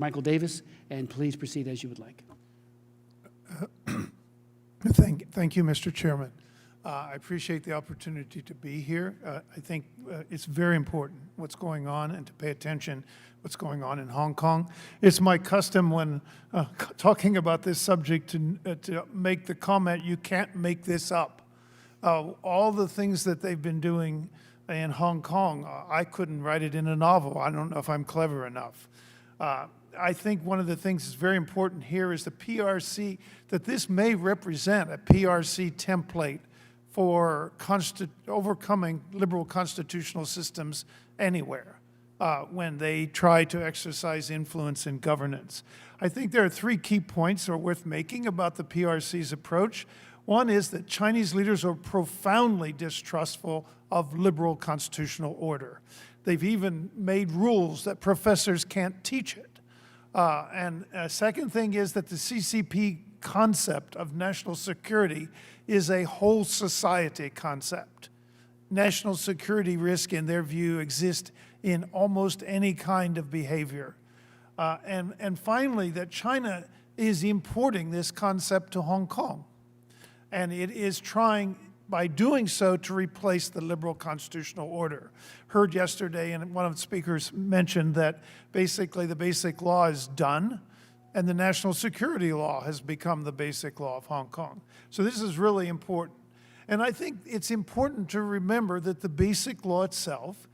Michael Davis, and please proceed as you would like. Thank you, Mr. Chairman. I appreciate the opportunity to be here. I think it's very important what's going on and to pay attention what's going on in Hong Kong. It's my custom when talking about this subject to make the comment, you can't make this up. All the things that they've been doing in Hong Kong, I couldn't write it in a novel. I don't know if I'm clever enough. I think one of the things that's very important here is the PRC, that this may represent a PRC template for overcoming liberal constitutional systems anywhere when they try to exercise influence in governance. I think there are three key points that are worth making about the PRC's approach. One is that Chinese leaders are profoundly distrustful of liberal constitutional order. They've even made rules that professors can't teach it. And a second thing is that the CCP concept of national security is a whole society concept. National security risk, in their view, exists in almost any kind of behavior. And finally, that China is importing this concept to Hong Kong. And it is trying, by doing so, to replace the liberal constitutional order. Heard yesterday, and one of the speakers mentioned that basically the basic law is done, and the national security law has become the basic law of Hong Kong. So this is really important. And I think it's important to remember that the basic law itself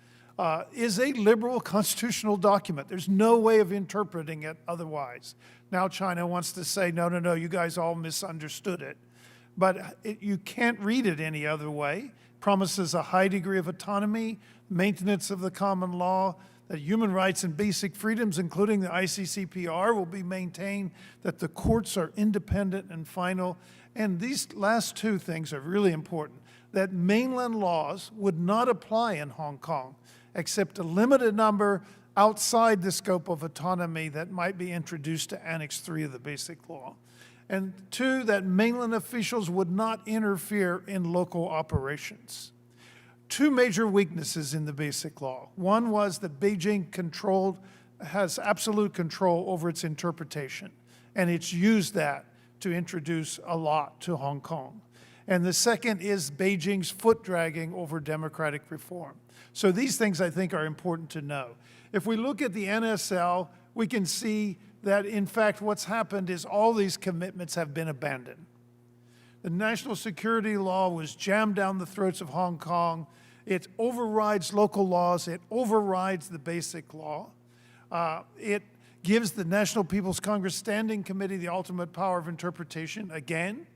is a liberal constitutional document. There's no way of interpreting it otherwise. Now China wants to say, no, you guys all misunderstood it. But you can't read it any other way. Promises a high degree of autonomy, maintenance of the common law, that human rights and basic freedoms, including the ICCPR, will be maintained, that the courts are independent and final. And these last two things are really important, that mainland laws would not apply in Hong Kong, except a limited number outside the scope of autonomy that might be introduced to Annex 3 of the Basic Law. And two, that mainland officials would not interfere in local operations. Two major weaknesses in the Basic Law. One was that Beijing has absolute control over its interpretation, and it's used that to introduce a lot to Hong Kong. And the second is Beijing's foot dragging over democratic reform. So these things I think are important to know. If we look at the NSL, we can see that in fact what's happened is all these commitments have been abandoned. The national security law was jammed down the throats of Hong Kong. It overrides local laws. It overrides the basic law. It gives the National People's Congress Standing Committee the ultimate power of interpretation again.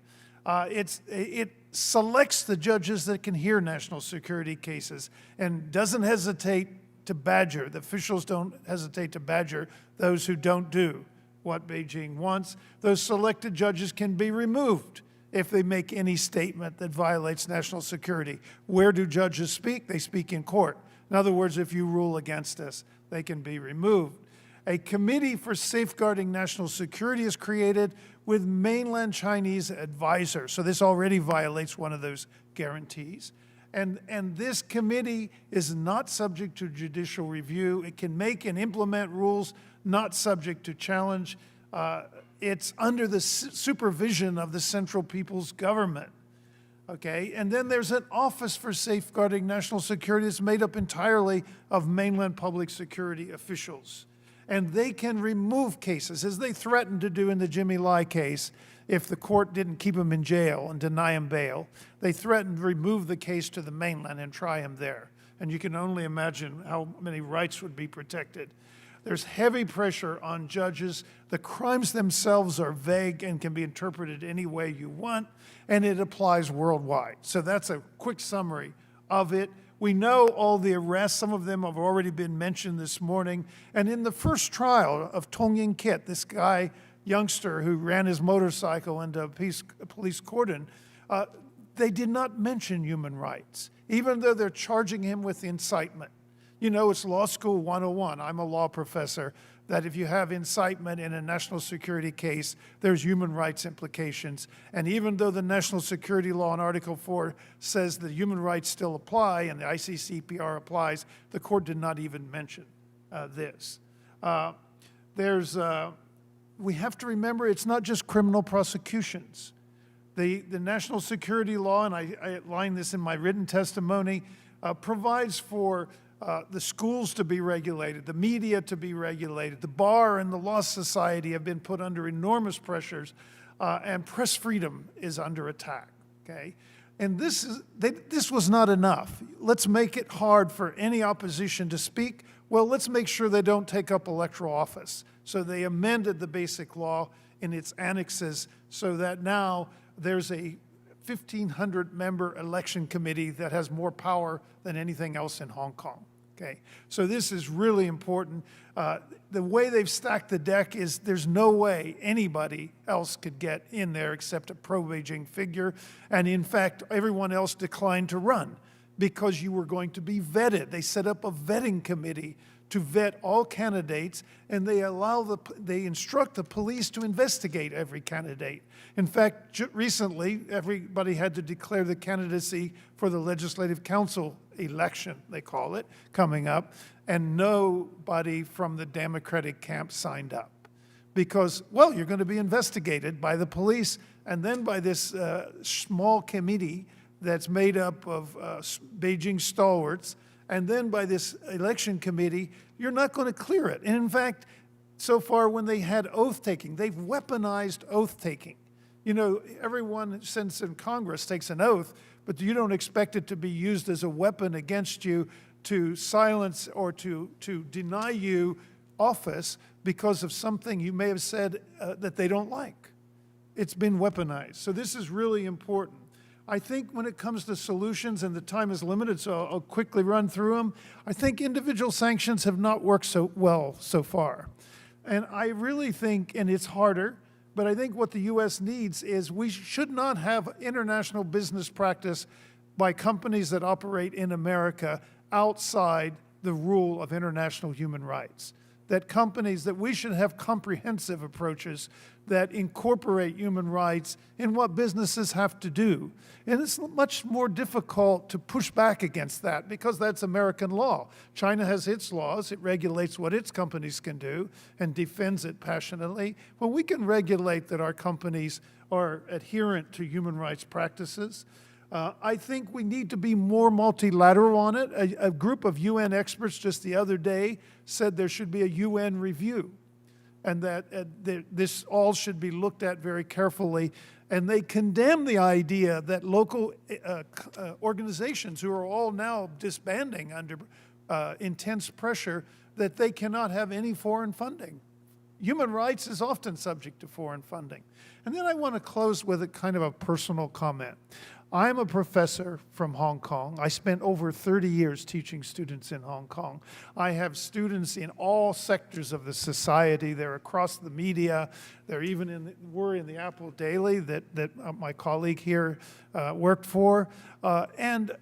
It selects the judges that can hear national security cases and doesn't hesitate to badger. The officials don't hesitate to badger those who don't do what Beijing wants. Those selected judges can be removed if they make any statement that violates national security. Where do judges speak? They speak in court. In other words, if you rule against us, they can be removed. A committee for safeguarding national security is created with mainland Chinese advisors. So this already violates one of those guarantees. And this committee is not subject to judicial review. It can make and implement rules not subject to challenge. It's under the supervision of the Central People's Government. Okay, and then there's an Office for Safeguarding National Security that's made up entirely of mainland public security officials. And they can remove cases, as they threatened to do in the Jimmy Lai case, if the court didn't keep him in jail and deny him bail. They threatened to remove the case to the mainland and try him there. And you can only imagine how many rights would be protected. There's heavy pressure on judges. The crimes themselves are vague and can be interpreted any way you want, and it applies worldwide. So that's a quick summary of it. We know all the arrests. Some of them have already been mentioned this morning. And in the first trial of Tong Yin Kit, this guy, youngster who ran his motorcycle into a police cordon, they did not mention human rights, even though they're charging him with incitement. You know, it's Law School 101. I'm a law professor, that if you have incitement in a national security case, there's human rights implications. And even though the national security law in Article 4 says that human rights still apply and the ICCPR applies, the court did not even mention this. we have to remember it's not just criminal prosecutions. The national security law, and I outline this in my written testimony, provides for the schools to be regulated, the media to be regulated, the bar and the law society have been put under enormous pressures, and press freedom is under attack, okay? And this was not enough. Let's make it hard for any opposition to speak. Well, let's make sure they don't take up electoral office. So they amended the basic law in its annexes so that now there's a 1,500-member election committee that has more power than anything else in Hong Kong. Okay, so this is really important. The way they've stacked the deck is there's no way anybody else could get in there except a pro-Beijing figure. And in fact, everyone else declined to run because you were going to be vetted. They set up a vetting committee to vet all candidates, and they instruct the police to investigate every candidate. In fact, recently, everybody had to declare the candidacy for the Legislative Council election, they call it, coming up, and nobody from the Democratic camp signed up. Because, well, you're going to be investigated by the police and then by this small committee that's made up of Beijing stalwarts, and then by this election committee, you're not going to clear it. And in fact, so far when they had oath-taking, they've weaponized oath-taking. You know, everyone since in Congress takes an oath, but you don't expect it to be used as a weapon against you to silence or to deny you office because of something you may have said that they don't like. It's been weaponized. So this is really important. I think when it comes to solutions, and the time is limited, so I'll quickly run through them, I think individual sanctions have not worked so well so far. And I really think, and it's harder, but I think what the U.S. needs is we should not have international business practice by companies that operate in America outside the rule of international human rights. That we should have comprehensive approaches that incorporate human rights in what businesses have to do. And it's much more difficult to push back against that because that's American law. China has its laws. It regulates what its companies can do and defends it passionately. Well, we can regulate that our companies are adherent to human rights practices. I think we need to be more multilateral on it. A group of UN experts just the other day said there should be a UN review and that this all should be looked at very carefully. And they condemn the idea that local organizations who are all now disbanding under intense pressure, that they cannot have any foreign funding. Human rights is often subject to foreign funding. And then I want to close with a kind of a personal comment. I'm a professor from Hong Kong. I spent over 30 years teaching students in Hong Kong. I have students in all sectors of the society. They're across the media. They're even were in the Apple Daily that my colleague here worked for. And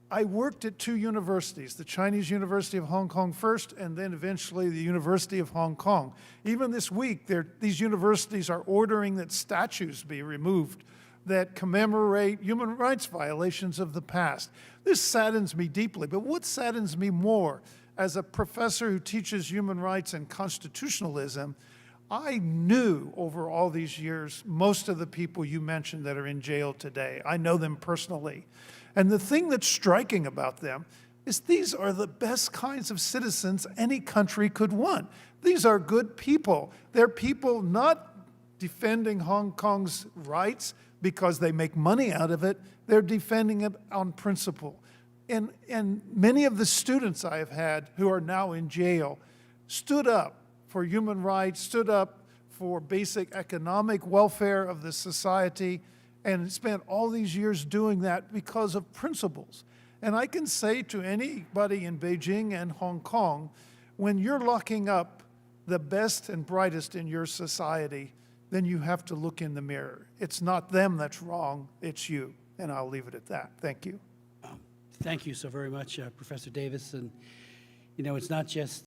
I worked at two universities, the Chinese University of Hong Kong first, and then eventually the University of Hong Kong. Even this week, these universities are ordering that statues be removed that commemorate human rights violations of the past. This saddens me deeply, but what saddens me more, as a professor who teaches human rights and constitutionalism, I knew over all these years most of the people you mentioned that are in jail today. I know them personally. And the thing that's striking about them is these are the best kinds of citizens any country could want. These are good people. They're people not defending Hong Kong's rights because they make money out of it. They're defending it on principle. And many of the students I have had who are now in jail stood up for human rights, stood up for basic economic welfare of the society, and spent all these years doing that because of principles. And I can say to anybody in Beijing and Hong Kong, when you're locking up the best and brightest in your society, then you have to look in the mirror. It's not them that's wrong, it's you. And I'll leave it at that. Thank you. Thank you so very much, Professor Davis. And, you know, it's not just